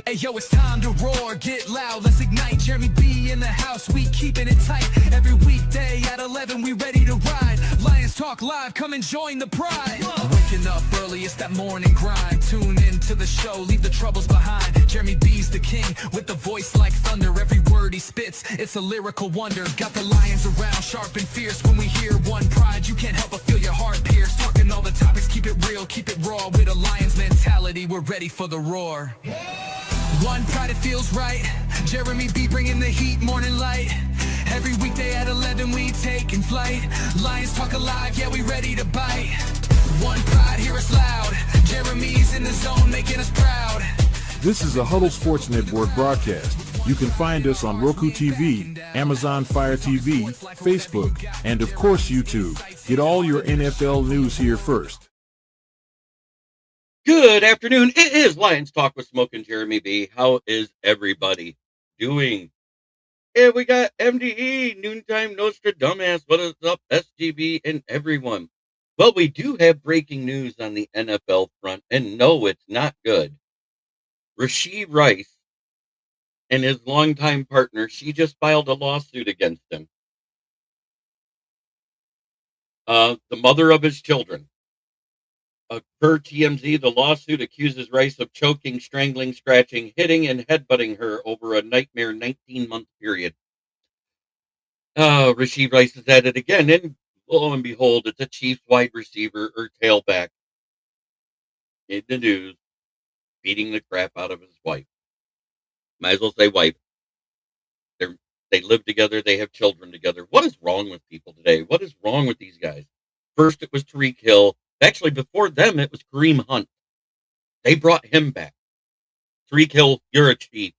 Hey yo, it's time to roar, get loud, let's ignite. Jeremy B in the house, we keeping it tight. Every weekday at 11, we ready to ride. Lions Talk Live, come and join the pride. Waking up early, it's that morning grind. Tune in to the show, leave the troubles behind. Jeremy B's the king, with the voice like thunder. Every word he spits, it's a lyrical wonder. Got the lions around, sharp and fierce. When we hear one pride, you can't help but feel your heart pierce. Talking all the topics, keep it real, keep it raw. With a lion's mentality, we're ready for the roar. One pride, it feels right. Jeremy B bringing the heat, morning light. Every weekday at 11 we taking flight. Lions Talk Alive, yeah, we ready to bite. One pride, hear us loud. Jeremy's in the zone, making us proud. This is a Huddle Sports Network broadcast. You can find us on Roku TV, Amazon Fire TV, Facebook, and of course YouTube. Get all your NFL news here first. Good afternoon. It is Lions Talk with Smoke and Jeremy B. How is everybody doing? Yeah, we got MDE, Noontime Nostradamus. What is up, SJB, and everyone? Well, we do have breaking news on the NFL front, and no, it's not good. Rashee Rice and his longtime partner, she just filed a lawsuit against him. The mother of his children. Per TMZ, the lawsuit accuses Rice of choking, strangling, scratching, hitting, and headbutting her over a nightmare 19-month period. Rashee Rice is at it again, and lo and behold, it's a Chiefs wide receiver or tailback in the news beating the crap out of his wife. Might as well say wife. They live together. They have children together. What is wrong with people today? What is wrong with these guys? First, it was Tyreek Hill. Actually, before them, it was Kareem Hunt. They brought him back. Tyreek Hill, you're a Chief.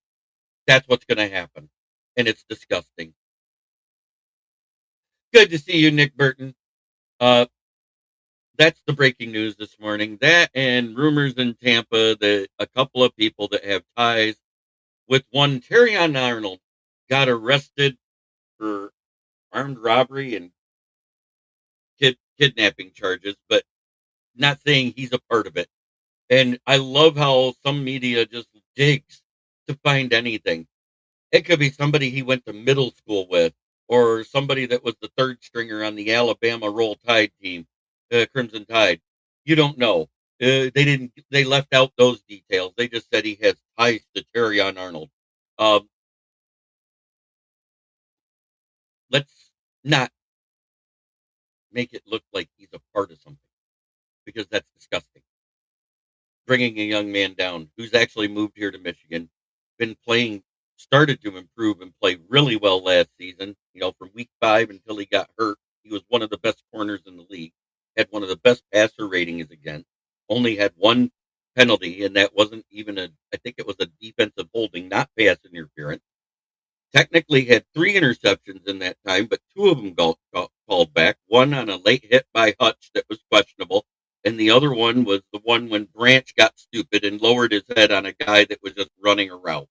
That's what's going to happen. And it's disgusting. Good to see you, Nick Burton. That's the breaking news this morning. That and rumors in Tampa that a couple of people that have ties with one, Terrion Arnold, got arrested for armed robbery and kidnapping charges, but not saying he's a part of it. And I love how some media just digs to find anything. It could be somebody he went to middle school with, or somebody that was the third stringer on the Alabama Roll Tide team, Crimson Tide. You don't know. They left out those details. They just said he has ties to Terrion Arnold. Let's not make it look like he's a part of something, because that's disgusting. Bringing a young man down who's actually moved here to Michigan, started to improve and play really well last season. From week 5 until he got hurt, he was one of the best corners in the league, had one of the best passer ratings against, only had one penalty, and that wasn't even I think it was a defensive holding, not pass interference. Technically had 3 interceptions in that time, but 2 of them got called back. One on a late hit by Hutch that was questionable, and the other one was the one when Branch got stupid and lowered his head on a guy that was just running a route.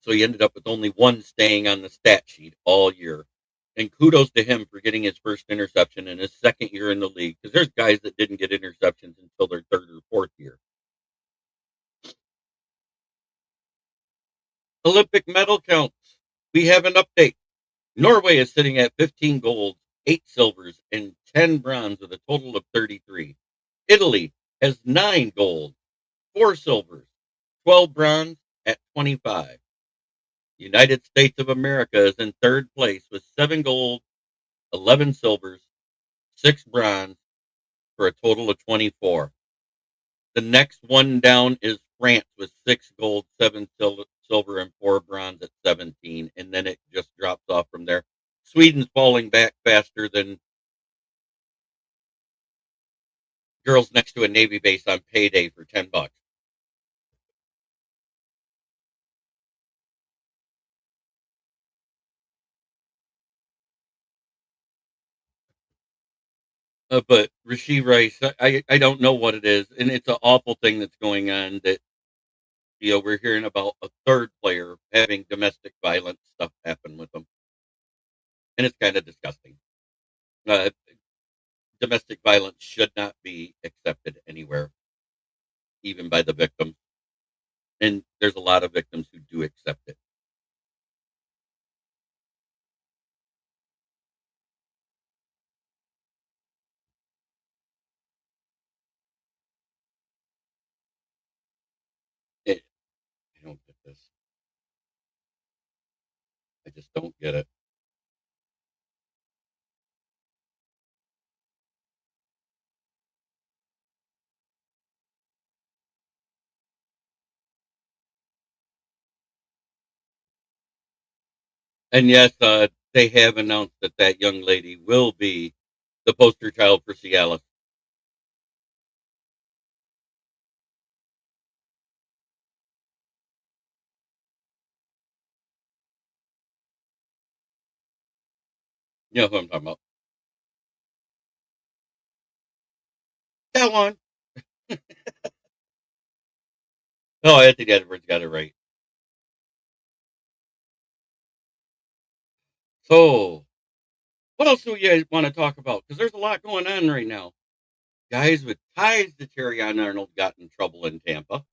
So he ended up with only 1 staying on the stat sheet all year. And kudos to him for getting his first interception in his second year in the league, because there's guys that didn't get interceptions until their 3rd or 4th year. Olympic medal counts. We have an update. Norway is sitting at 15 golds, 8 silvers, and 10 bronze with a total of 33. Italy has 9 gold, 4 silvers, 12 bronze at 25. United States of America is in 3rd place with 7 gold, 11 silvers, 6 bronze for a total of 24. The next one down is France with 6 gold, 7 silver, and 4 bronze at 17, and then it just drops off from there. Sweden's falling back faster than girls next to a Navy base on payday for $10. But Rashee Rice, I don't know what it is, and it's an awful thing that's going on that, we're hearing about a 3rd player having domestic violence stuff happen with them. And it's kind of disgusting. domestic violence should not be accepted anywhere, even by the victim. And there's a lot of victims who do accept it. it I don't get this. I just don't get it. And yes, they have announced that that young lady will be the poster child for Cialis. You know who I'm talking about. That one. Oh, I think Edwards got it right. So, what else do you guys want to talk about? Because there's a lot going on right now. Guys with ties to Terry Arnold got in trouble in Tampa.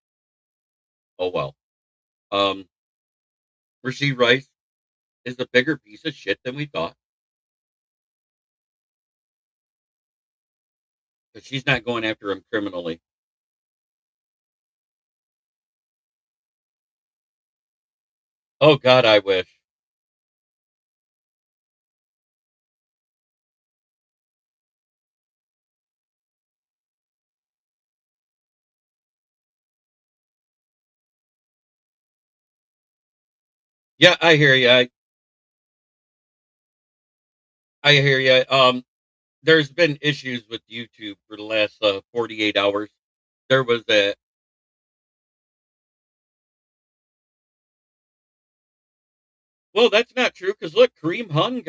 Oh well. Um, Rasheed Rice is a bigger piece of shit than we thought. But she's not going after him criminally. Oh God, I wish. Yeah, I hear you. I hear you. There's been issues with YouTube for the last 48 hours. There was a Well, that's not true because look, Kareem Hunt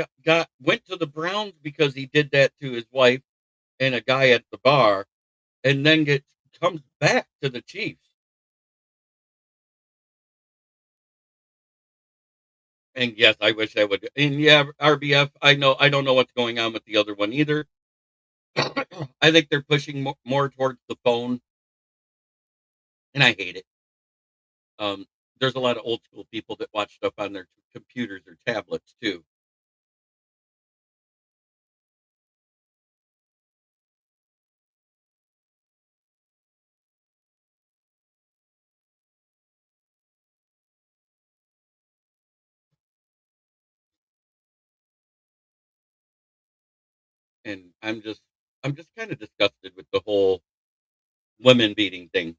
went to the Browns because he did that to his wife and a guy at the bar, and then comes back to the Chiefs. And yes, I wish I would. And yeah, RBF. I don't know what's going on with the other one either. I think they're pushing more towards the phone, and I hate it. There's a lot of old school people that watch stuff on their computers or tablets too. And I'm just kind of disgusted with the whole women beating thing.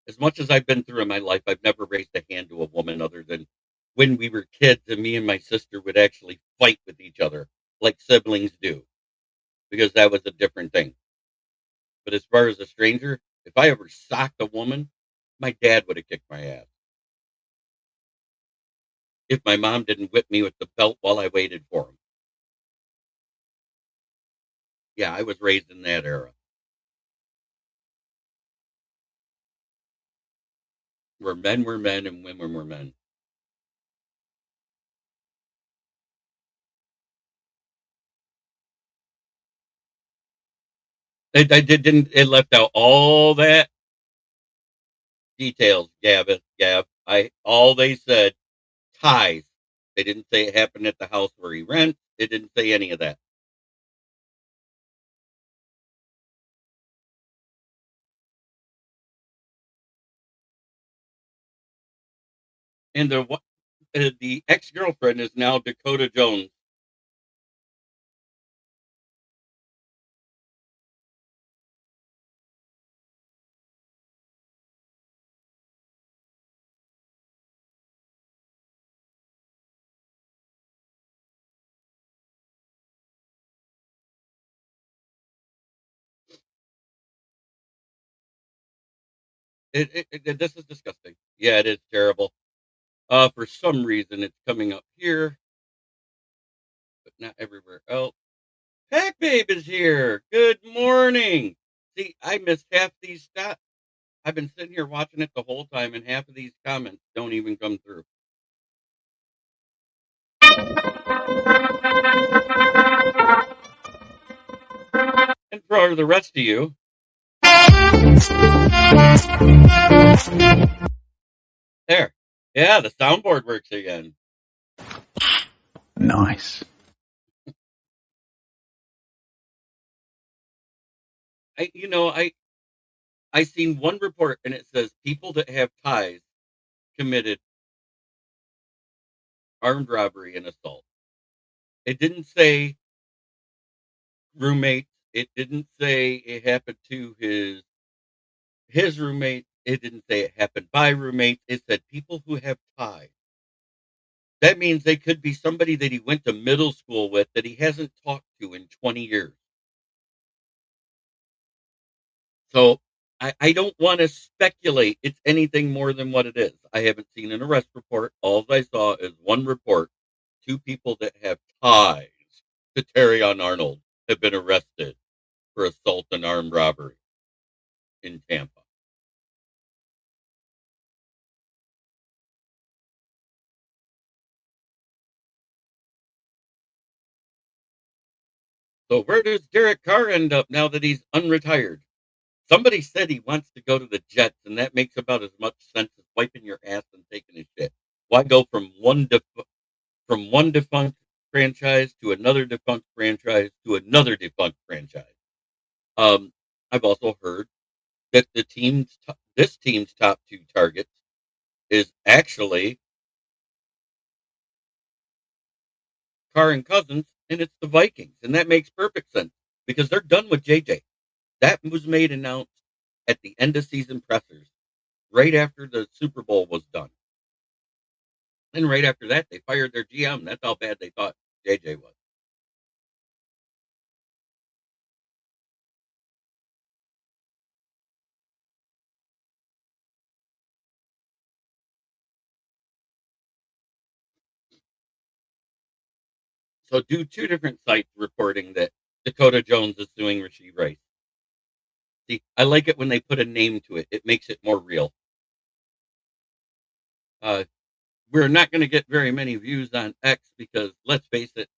As much as I've been through in my life, I've never raised a hand to a woman other than when we were kids and me and my sister would actually fight with each other like siblings do, because that was a different thing. But as far as a stranger, if I ever socked a woman, my dad would have kicked my ass. If my mom didn't whip me with the belt while I waited for him. Yeah, I was raised in that era where men were men and women were men. Didn't it left out all that details, Gab. I all they said ties. They didn't say it happened at the house where he rents. It didn't say any of that. And the ex girlfriend is now Dakota Jones. This is disgusting. Yeah, it is terrible. For some reason, it's coming up here, but not everywhere else. Pac Babe is here. Good morning. See, I missed half these stats. I've been sitting here watching it the whole time, and half of these comments don't even come through. for the rest of you. There. Yeah, the soundboard works again. Nice. I seen one report and it says people that have ties committed armed robbery and assault. It didn't say roommate. It didn't say it happened to his roommate. It didn't say it happened by roommates. It said people who have ties. That means they could be somebody that he went to middle school with that he hasn't talked to in 20 years. So I don't want to speculate it's anything more than what it is. I haven't seen an arrest report. All I saw is one report. Two people that have ties to Terrion Arnold have been arrested for assault and armed robbery in Tampa. So where does Derek Carr end up now that he's unretired? Somebody said he wants to go to the Jets, and that makes about as much sense as wiping your ass and taking a shit. Why go from one defunct franchise to another defunct franchise to another defunct franchise? I've also heard that this team's top two targets is actually Carr and Cousins, and it's the Vikings, and that makes perfect sense because they're done with JJ. That was made announced at the end of season pressers, right after the Super Bowl was done. And right after that, they fired their GM. That's how bad they thought JJ was. So do two different sites reporting that Dakota Jones is suing Rasheed Rice. See, I like it when they put a name to it. It makes it more real. Uh, we're not going to get very many views on X because, let's face it,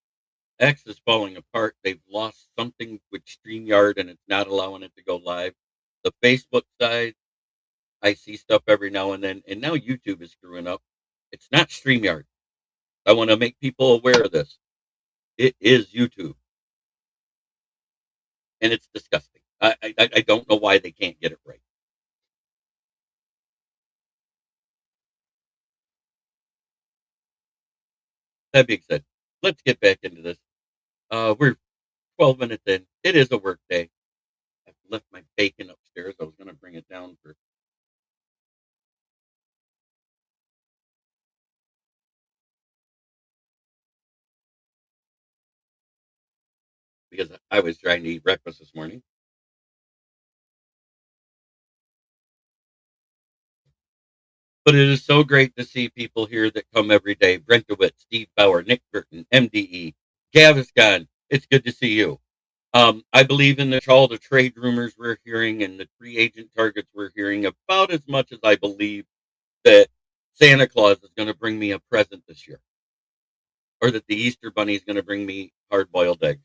X is falling apart. They've lost something with StreamYard and it's not allowing it to go live. The Facebook side, I see stuff every now and then, and now YouTube is screwing up. It's not StreamYard. I want to make people aware of this. It is YouTube, and it's disgusting. I don't know why they can't get it right. That being said, let's get back into this. We're 12 minutes in. It is a work day. I've left my bacon upstairs. I was going to bring it down because I was trying to eat breakfast this morning. But it is so great to see people here that come every day. Brent DeWitt, Steve Bauer, Nick Burton, MDE, Gaviscon. It's good to see you. I believe in all the trade rumors we're hearing and the free agent targets we're hearing about as much as I believe that Santa Claus is going to bring me a present this year, or that the Easter Bunny is going to bring me hard-boiled eggs.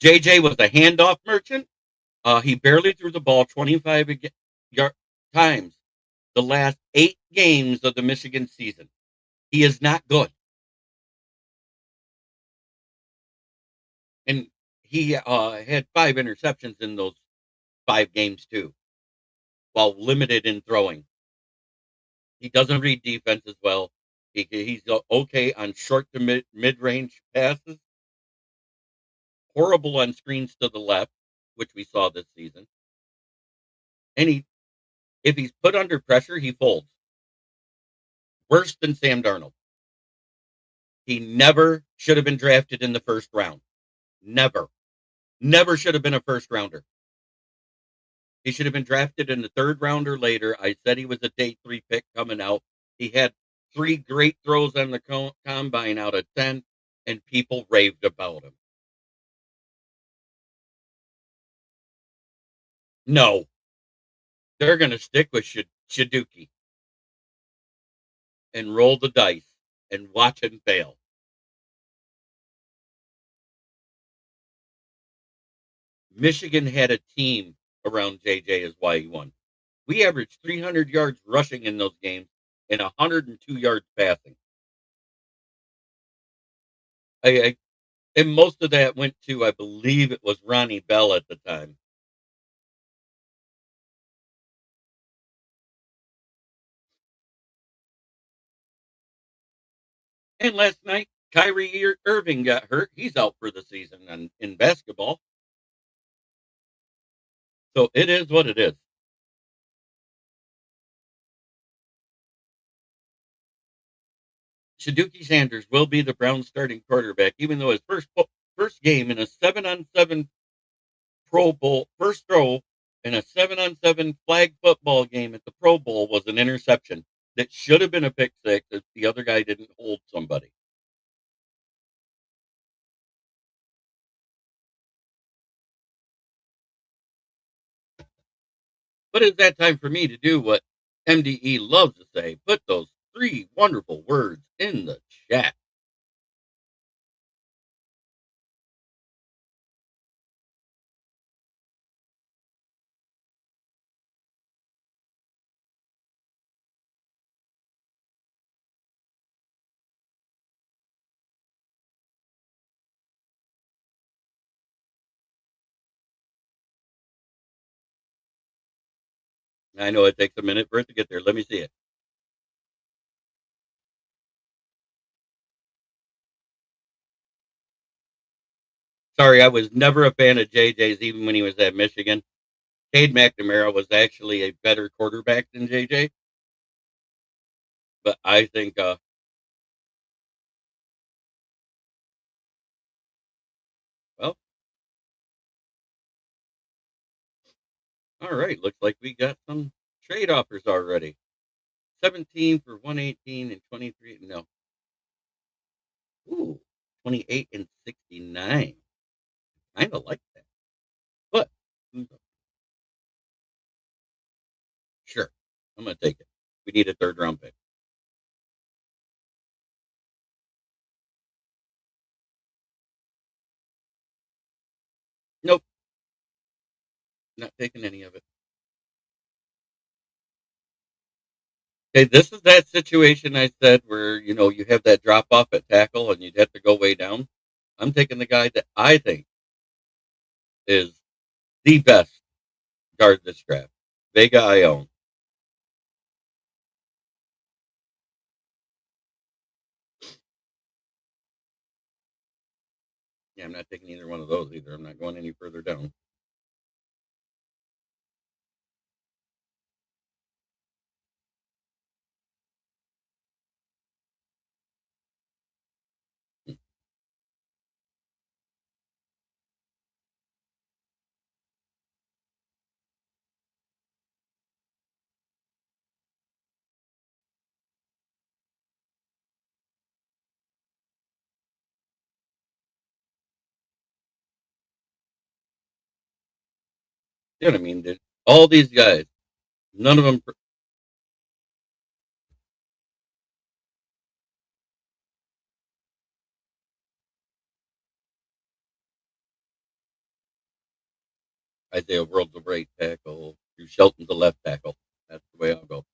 JJ was a handoff merchant. He barely threw the ball 25 times the last 8 games of the Michigan season. He is not good. And he had 5 interceptions in those 5 games, too, while limited in throwing. He doesn't read defense as well. He's okay on short to mid-range passes. Horrible on screens to the left, which we saw this season. And if he's put under pressure, he folds. Worse than Sam Darnold. He never should have been drafted in the first round. Never. Never should have been a first rounder. He should have been drafted in the 3rd round or later. I said he was a day 3 pick coming out. He had 3 great throws on the combine out of 10, and people raved about him. No. They're going to stick with Shaduki and roll the dice and watch him fail. Michigan had a team around JJ is why he won. We averaged 300 yards rushing in those games and 102 yards passing. I and most of that went to, I believe it was Ronnie Bell at the time. And last night, Kyrie Irving got hurt. He's out for the season in basketball. So it is what it is. Shaduki Sanders will be the Browns starting quarterback, even though his first game in a 7-on-7 Pro Bowl, first throw in a 7-on-7 flag football game at the Pro Bowl was an interception that should have been a pick six if the other guy didn't hold somebody. But it's that time for me to do what MDE loves to say, put those three wonderful words in the chat. I know it takes a minute for it to get there. Let me see it. Sorry, I was never a fan of JJ's, even when he was at Michigan. Cade McNamara was actually a better quarterback than JJ. But I think, well, all right. Looks like we got some trade offers already. 17 for 118 and 23. No. Ooh, 28 and 69. Kind of like that. But sure, I'm going to take it. We need a third round pick. Nope, not taking any of it. Okay, this is that situation I said where, you have that drop off at tackle and you'd have to go way down. I'm taking the guy that I think is the best guard this draft. Vega Ione. Yeah, I'm not taking either one of those either. I'm not going any further down. You know what I mean? All these guys, none of them. Isaiah World's the right tackle. Drew Shelton's the left tackle. That's the way I'll go.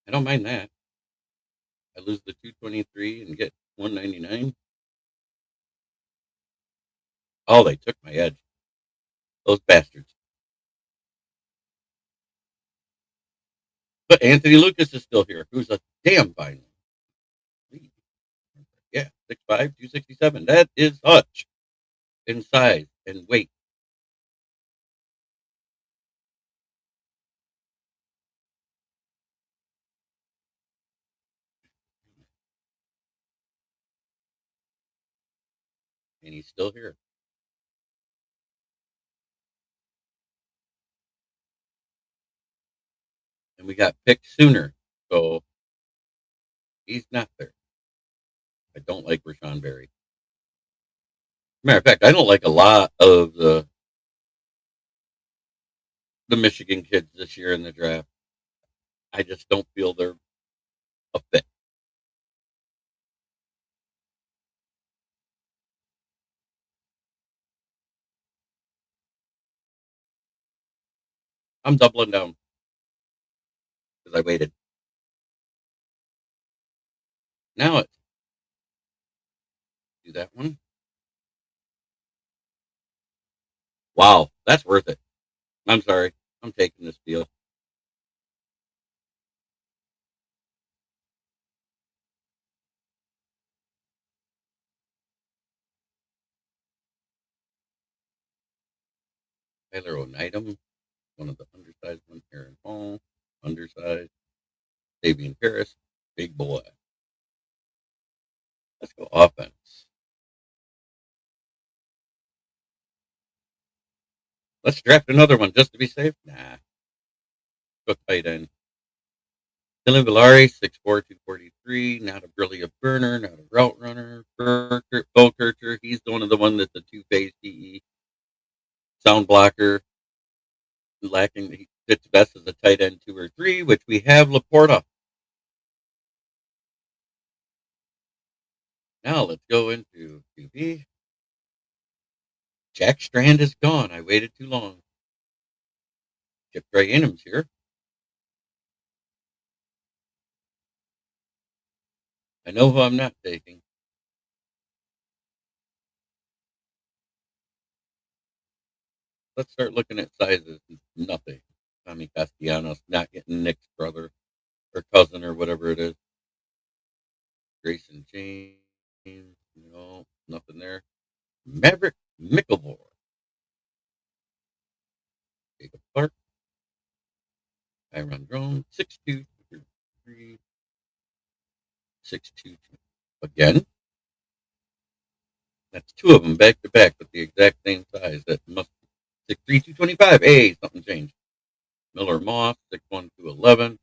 I don't mind that. I lose the 223 and get 199. Oh, they took my edge. Those bastards. But Anthony Lucas is still here, who's a damn fine one. Yeah, 6'5", 267. That is Hutch in size and weight. And he's still here. And we got picked sooner, so he's not there. I don't like Rashawn Berry. Matter of fact, I don't like a lot of the Michigan kids this year in the draft. I just don't feel they're a fit. I'm doubling down because I waited. Now it's do that one. Wow, that's worth it. I'm sorry. I'm taking this deal. Taylor Oneidem, one of the undersized ones. Aaron Hall, undersized. Davian Harris, big boy. Let's go offense. Let's draft another one just to be safe. Nah, go tight end. Dylan Villari, 6'4", 243, not a brilliant burner, not a route runner. Kircher, he's one of the one that's a two-phase PE. Sound blocker, lacking, he fits best as a tight end 2 or 3, which we have Laporta. Now let's go into QB. Jack Strand is gone. I waited too long. Chip Trey-Inham's here. I know who I'm not taking. Let's start looking at sizes. Nothing. Tommy Castellanos not getting Nick's brother or cousin or whatever it is. Grayson James. No, nothing there. Maverick Mickelmore. Jacob Clark. Tyron Drone. 6'2", 3, 6'2". Again. That's two of them back to back with the exact same size. That must be 6'3", 225. Hey, something changed. Miller Moss, 6'1", 211.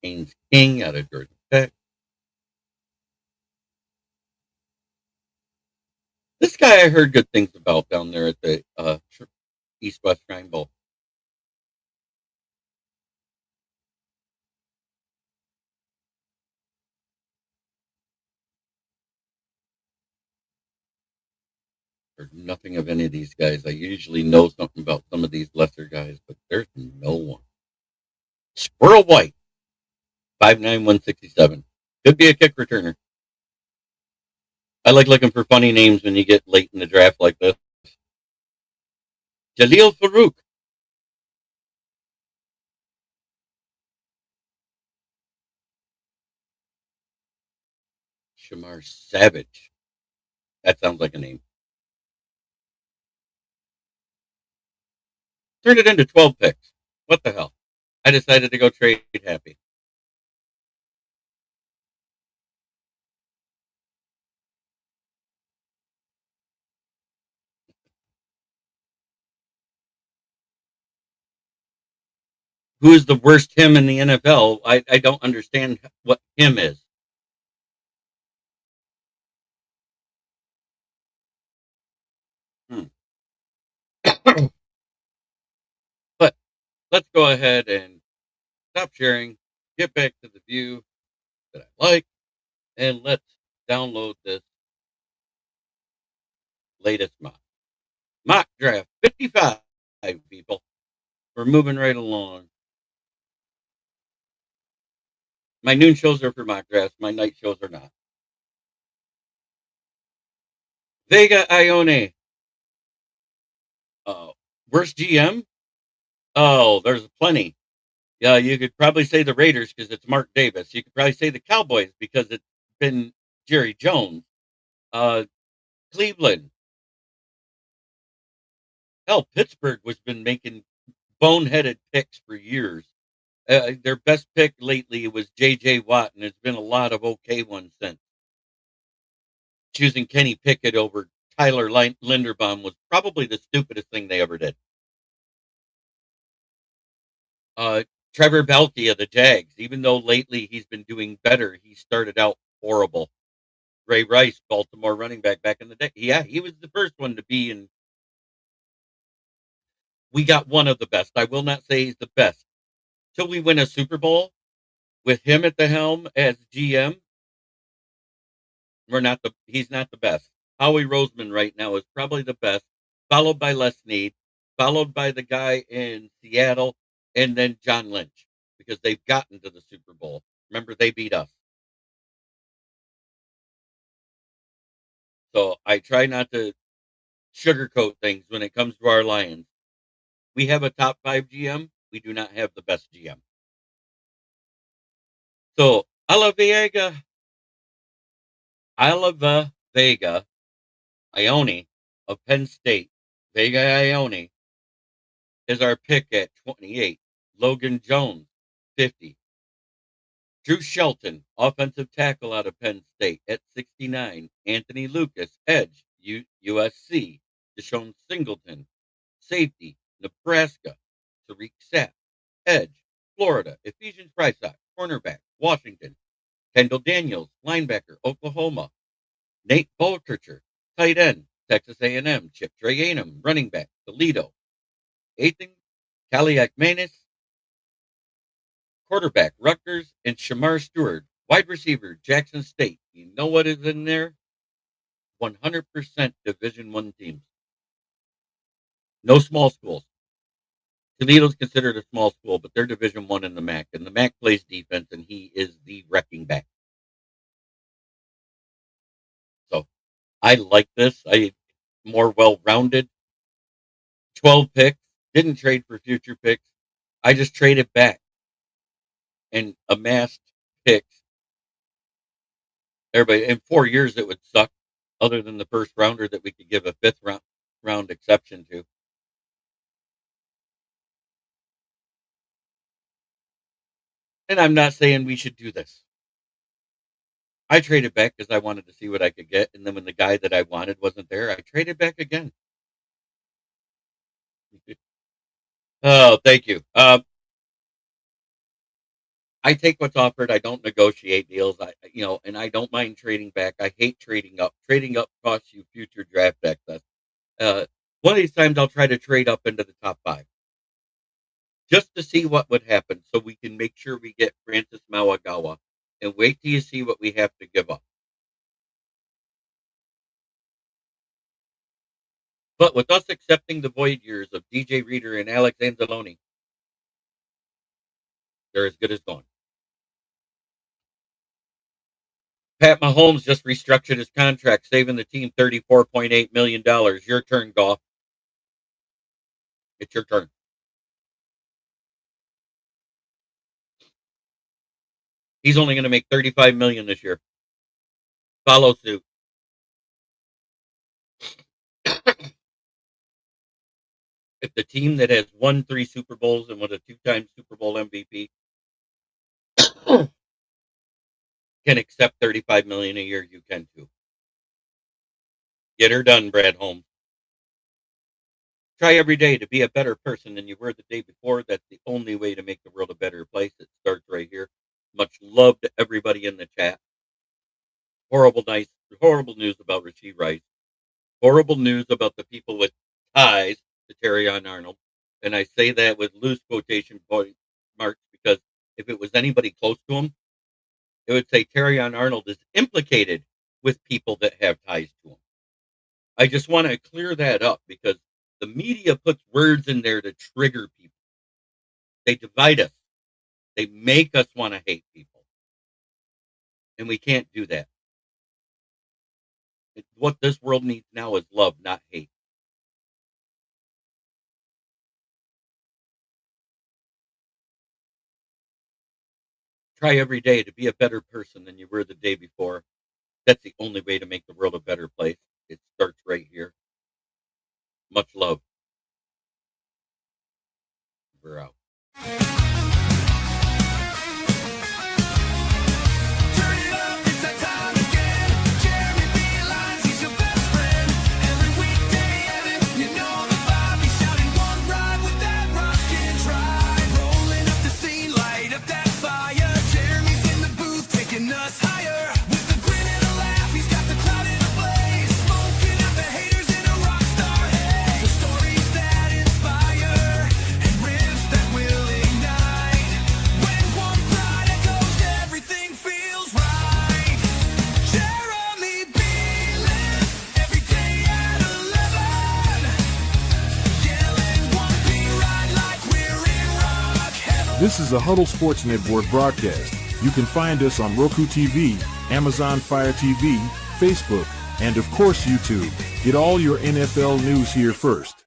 Haynes King out of Georgia Tech. This guy I heard good things about down there at the East-West Shrine Bowl. Heard nothing of any of these guys. I usually know something about some of these lesser guys, but there's no one. Squirrel White, 5'9", 167. Could be a kick returner. I like looking for funny names when you get late in the draft like this. Jaleel Farouk. Shamar Savage. That sounds like a name. Turn it into 12 picks. What the hell? I decided to go trade happy. Who is the worst him in the NFL? I don't understand what him is. Hmm. But let's go ahead and stop sharing, get back to the view that I like, and let's download this latest mock. Mock draft 55, people. We're moving right along. My noon shows are for mock drafts. My night shows are not. Vega Ione. Uh, Worst GM? Oh, there's plenty. Yeah, you could probably say the Raiders because it's Mark Davis. You could probably say the Cowboys because it's been Jerry Jones. Uh, Cleveland. Hell, Pittsburgh was been making boneheaded picks for years. Their best pick lately was J.J. Watt, and it's been a lot of okay ones since. Choosing Kenny Pickett over Tyler Linderbaum was probably the stupidest thing they ever did. Trevor Belke of the Jags, even though lately he's been doing better, he started out horrible. Ray Rice, Baltimore running back in the day. Yeah, he was the first one to be in. We got one of the best. I will not say he's the best. Till we win a Super Bowl, with him at the helm as GM, he's not the best. Howie Roseman right now is probably the best, followed by Les Snead, followed by the guy in Seattle, and then John Lynch, because they've gotten to the Super Bowl. Remember, they beat us. So I try not to sugarcoat things when it comes to our Lions. We have a top 5 GM. We do not have the best GM. So Vega, Ione of Penn State, Vega Ione is our pick at 28. Logan Jones, 50. Drew Shelton, offensive tackle out of Penn State at 69. Anthony Lucas, edge, USC. Deshaun Singleton, safety, Nebraska. Tariq Sapp, edge, Florida. Ephesians Brysock, cornerback, Washington. Kendall Daniels, linebacker, Oklahoma. Nate Bolkercher, tight end, Texas A&M. Chip Trayanum, running back, Toledo. Ethan Kaliakmanis, quarterback, Rutgers, and Shamar Stewart, wide receiver, Jackson State. You know what is in there? 100% Division I teams. No small schools. Toledo's considered a small school, but they're Division I in the MAC, and the MAC plays defense, and he is the wrecking back. So I like this. More well-rounded. 12 picks. Didn't trade for future picks. I just traded back and amassed picks. Everybody, in 4 years, it would suck, other than the first rounder that we could give a fifth round exception to. And I'm not saying we should do this. I traded back because I wanted to see what I could get. And then when the guy that I wanted wasn't there, I traded back again. Oh, thank you. I take what's offered. I don't negotiate deals. And I don't mind trading back. I hate trading up. Trading up costs you future draft access. One of these times I'll try to trade up into the top 5. Just to see what would happen, so we can make sure we get Francis Mauagawa, and wait till you see what we have to give up. But with us accepting the void years of DJ Reader and Alex Anzalone, they're as good as gone. Pat Mahomes just restructured his contract, saving the team $34.8 million. Your turn, Goff. It's your turn. He's only going to make $35 million this year. Follow suit. If the team that has won 3 Super Bowls and was a 2-time Super Bowl MVP can accept $35 million a year, you can too. Get her done, Brad Holmes. Try every day to be a better person than you were the day before. That's the only way to make the world a better place. It starts right here. Much love to everybody in the chat. Horrible news about Rashee Rice. Horrible news about the people with ties to Terrion Arnold. And I say that with loose quotation marks because if it was anybody close to him, it would say Terrion Arnold is implicated with people that have ties to him. I just want to clear that up because the media puts words in there to trigger people. They divide us. They make us want to hate people. And we can't do that. What this world needs now is love, not hate. Try every day to be a better person than you were the day before. That's the only way to make the world a better place. It starts right here. Much love. We're out. This is a Huddle Sports Network broadcast. You can find us on Roku TV, Amazon Fire TV, Facebook, and of course YouTube. Get all your NFL news here first.